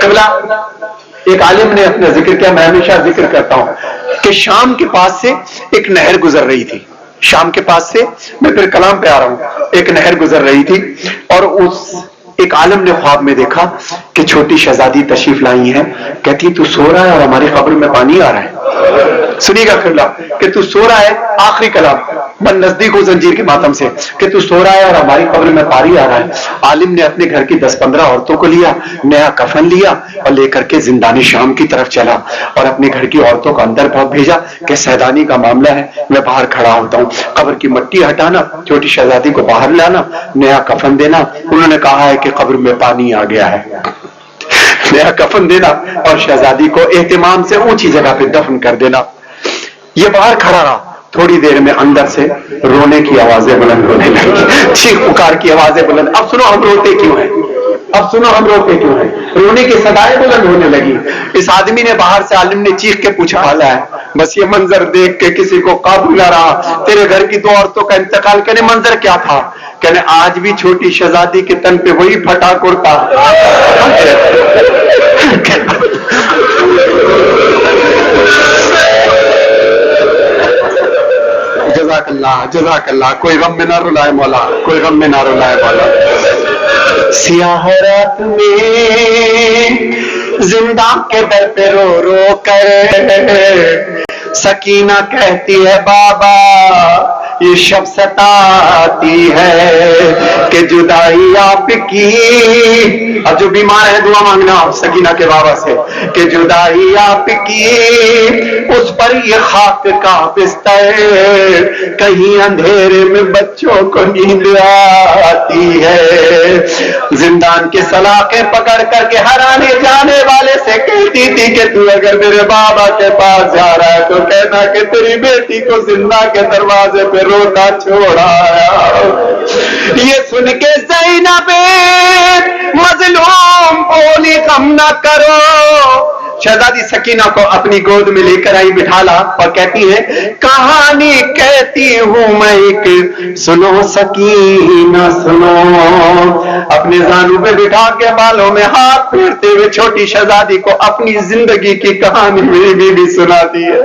جملہ ایک عالم نے اپنا ذکر کیا، میں ہمیشہ ذکر کرتا ہوں کہ شام کے پاس سے ایک نہر گزر رہی تھی، شام کے پاس سے، میں پھر کلام پہ آ رہا ہوں، ایک نہر گزر رہی تھی اور اس ایک عالم نے خواب میں دیکھا کہ چھوٹی شہزادی تشریف لائی ہیں، کہتی تو سو رہا ہے اور ہماری قبر میں پانی آ رہا ہے. سنیے گا کھلا کہ تو سو رہا ہے، آخری کلام من نزدیک ہو زنجیر کے ماتم سے، کہ تو سو رہا ہے اور ہماری قبر میں پانی آ رہا ہے. عالم نے اپنے گھر کی 10-15 عورتوں کو لیا، نیا کفن لیا اور لے کر کے زندان شام کی طرف چلا اور اپنے گھر کی عورتوں کو اندر بھیجا کہ سیدانی کا معاملہ ہے، میں باہر کھڑا ہوتا ہوں، قبر کی مٹی ہٹانا، چھوٹی شہزادی کو باہر لانا، نیا کفن دینا. انہوں نے کہا ہے کہ قبر میں پانی آ گیا ہے، نیا کفن دینا اور شہزادی کو اہتمام سے اونچی جگہ پہ دفن کر دینا. یہ باہر کھڑا رہا، تھوڑی دیر میں اندر سے رونے کی آوازیں بلند ہونے لگی، چیخ پکار کی آوازیں بلند. اب سنو ہم روتے کیوں ہیں، اب سنو ہم روتے کیوں ہیں، رونے کی صدائیں بلند ہونے لگی. اس آدمی نے باہر سے، عالم نے چیخ کے پوچھا حالا ہے، بس یہ منظر دیکھ کے کسی کو قابو نہ رہا. تیرے گھر کی 2 عورتوں کا انتقال، کہنے منظر کیا تھا، کہنے آج بھی چھوٹی شہزادی کے تن پہ وہی پھٹا کرتا. جزاک اللہ جزاک اللہ. کوئی غم میں نہ رلائے مولا، کوئی غم میں نہ رلائے مولا. سیاہ رات میں زندہ کے در پہ رو رو کر سکینہ کہتی ہے بابا یہ شب ستاتی ہے کہ جدائی آپ کی. اب جو بیمار ہے دعا مانگنا سکینہ کے بابا سے کہ جدائی آپ کی، اس پر یہ خاک کا بستر، کہیں اندھیرے میں بچوں کو نیند آتی ہے. زندان کے سلاخیں پکڑ کر کے ہر آنے جانے والے سے کہتی تھی کہ تو اگر میرے بابا کے پاس جا رہا ہے تو کہنا کہ تیری بیٹی کو زندہ کے دروازے پہ روتا چھوڑا. یہ سن کے زینب مظلوم بولی غم نہ کرو. شہزادی سکینہ کو اپنی گود میں لے کر آئی، بٹھالا اور کہتی ہے کہانی کہتی ہوں میں ایک، سنو سکینہ سنو. اپنے زانو پہ بٹھا کے بالوں میں ہاتھ پھیرتے ہوئے چھوٹی شہزادی کو اپنی زندگی کی کہانی میری بیوی سناتی ہے.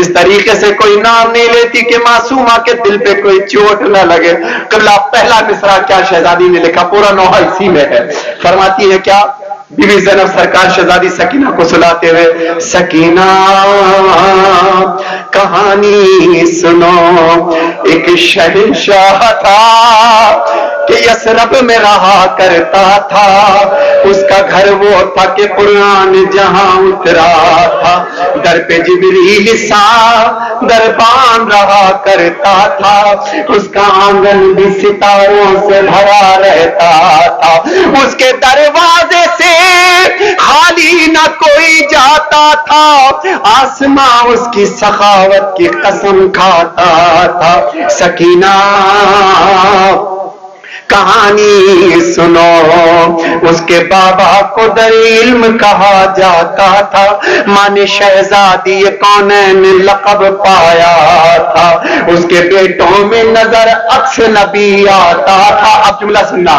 اس طریقے سے کوئی نام نہیں لیتی کہ معصومہ کے دل پہ کوئی چوٹ نہ لگے. قبلہ پہلا مصرع کیا شہزادی نے لکھا، پورا نوحہ اسی میں ہے. فرماتی ہے کیا بی بی زینب سرکار شہزادی سکینہ کو سلاتے ہوئے، سکینہ کہانی سنو، ایک شہنشاہ تھا کہ یثرب میں رہا کرتا تھا. اس کا گھر وہ تھا کہ قرآن جہاں اترا تھا. در پہ جبریل سا دربان رہا کرتا تھا. اس کا آنگن بھی ستاروں سے بھرا رہتا تھا. اس کے دروازے سے خالی نہ کوئی جاتا تھا. آسماں اس کی سخاوت کی قسم کھاتا تھا. سکینہ کہانی سنو، اس کے بابا کو در علم کہا جاتا تھا. ماں نے شہزادی کونین لقب پایا تھا. اس کے بیٹوں میں نظر عکس نبی آتا تھا. اب جملہ سننا،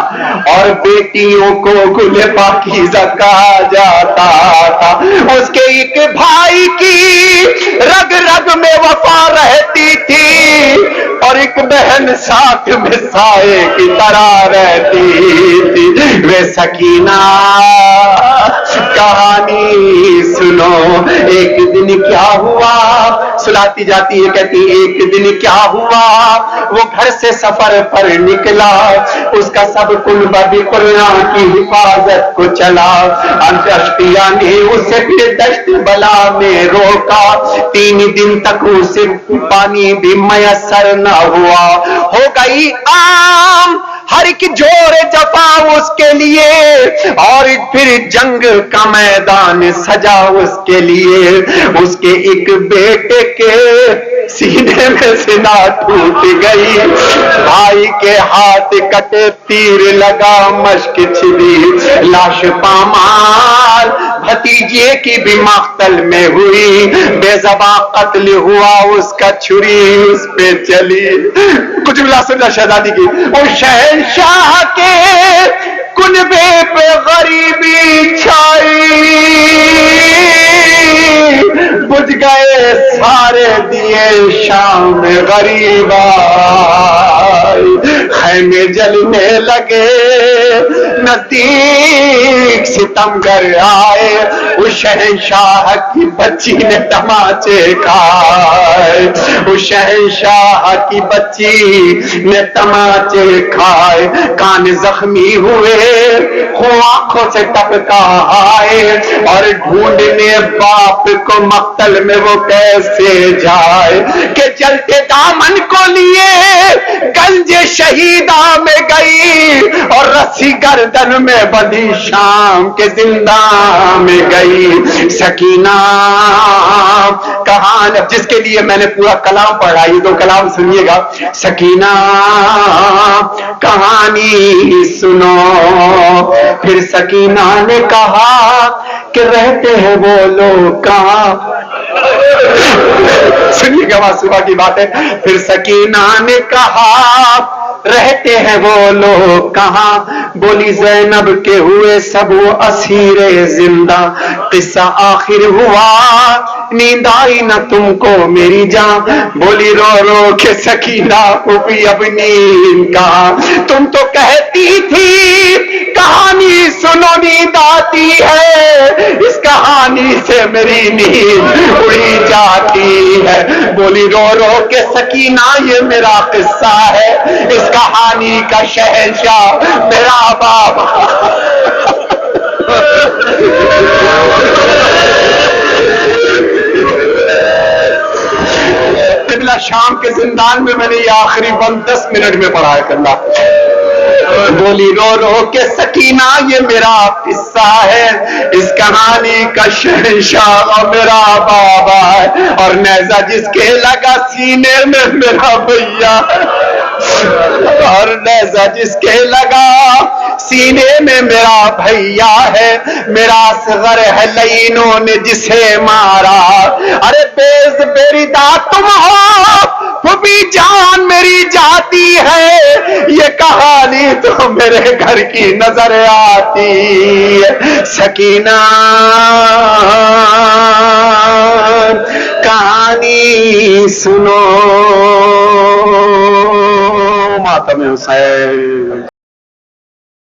اور بیٹیوں کو گل پاکیزہ کہا جاتا تھا. اس کے ایک بھائی کی رگ رگ میں وفا رہتی تھی اور ایک بہن ساتھ میں سائے کی طرح رہتی تھی. وہ سکینہ کہانی سنو، ایک دن کیا ہوا. سلاتی جاتی ہے، کہتی ایک دن کیا ہوا. وہ گھر سے سفر پر نکلا، اس کا سب کنبہ بھی قرآن کی حفاظت کو چلا. اشقیاء نے اسے پھر دشت بلا میں روکا. 3 دن تک اسے پانی بھی میسر نہ ہوا. ہو گئی عام ہر ایک جور جفا اس کے لیے، اور پھر جنگ کا میدان سجا اس کے لیے. اس کے ایک بیٹے کے سینے میں سنا ٹوٹ گئی. بھائی کے ہاتھ کٹے، تیر لگا، مشک چھڑی، لاش پامال. بھتیجے کی بھی مقتل میں ہوئی، بے زباں قتل ہوا. اس کا چھری اس پہ چلی. کچھ بلا سننا شہزادی کی. وہ شہنشاہ کے کنبے پہ غریبی چھائی، لیے شام غریب آئی، خیمے جلنے لگے نزدیک ستمگر آئے، اس شہنشاہ کی بچی نے تماچے کھائے، اس شہنشاہ کی بچی نے تماچے کھائے، کان زخمی ہوئے، آنکھوں سے ٹپکا آئے، اور ڈھونڈنے باپ کو مقتل میں وہ کیسے جائے کہ جلتے دامن کو لیے گنج شہیدہ میں گئی، اور رسی گردن میں بندھی شام کے زندان میں گئی۔ سکینہ کہانی جس کے لیے میں نے پورا کلام پڑھا، یہ دو کلام سنیے گا۔ سکینہ کہانی سنو، پھر سکینہ نے کہا کہ رہتے ہیں وہ لوگ کہاں، سنیے گا صبح کی بات ہے۔ پھر سکینہ نے کہا رہتے ہیں وہ لوگ کہاں، بولی زینب کے ہوئے سب وہ اسیر زندہ، قصہ آخر ہوا نیند آئی نہ تم کو میری جان، بولی رو رو کے سکینہ بھی اب نیند کہاں، تم تو کہتی تھی کہانی سنو نیند آتی ہے، اس کہانی سے میری نیند اڑی جاتی ہے، بولی رو رو کے سکینہ یہ میرا قصہ ہے، اس کہانی کا شہنشاہ میرا بابا۔ قبلہ شام کے زندان میں میں نے یہ آخری بند 10 منٹ میں پڑھا ہے کرنا۔ بولی رو رو کے سکینہ یہ میرا قصہ ہے، اس کہانی کا شہنشاہ میرا بابا ہے، اور نیزہ جس کے لگا سینے میں میرا بھیا، اور نیزہ جس کے لگا سینے میں میرا بھیا ہے، میرا اصغر ہے لینوں نے جسے مارا، ارے بیز بیریدہ تم ہو وہ بھی جان میری جاتی ہے، یہ کہانی تو میرے گھر کی نظر آتی ہے۔ سکینہ کہانی سنو، ماتم حسین۔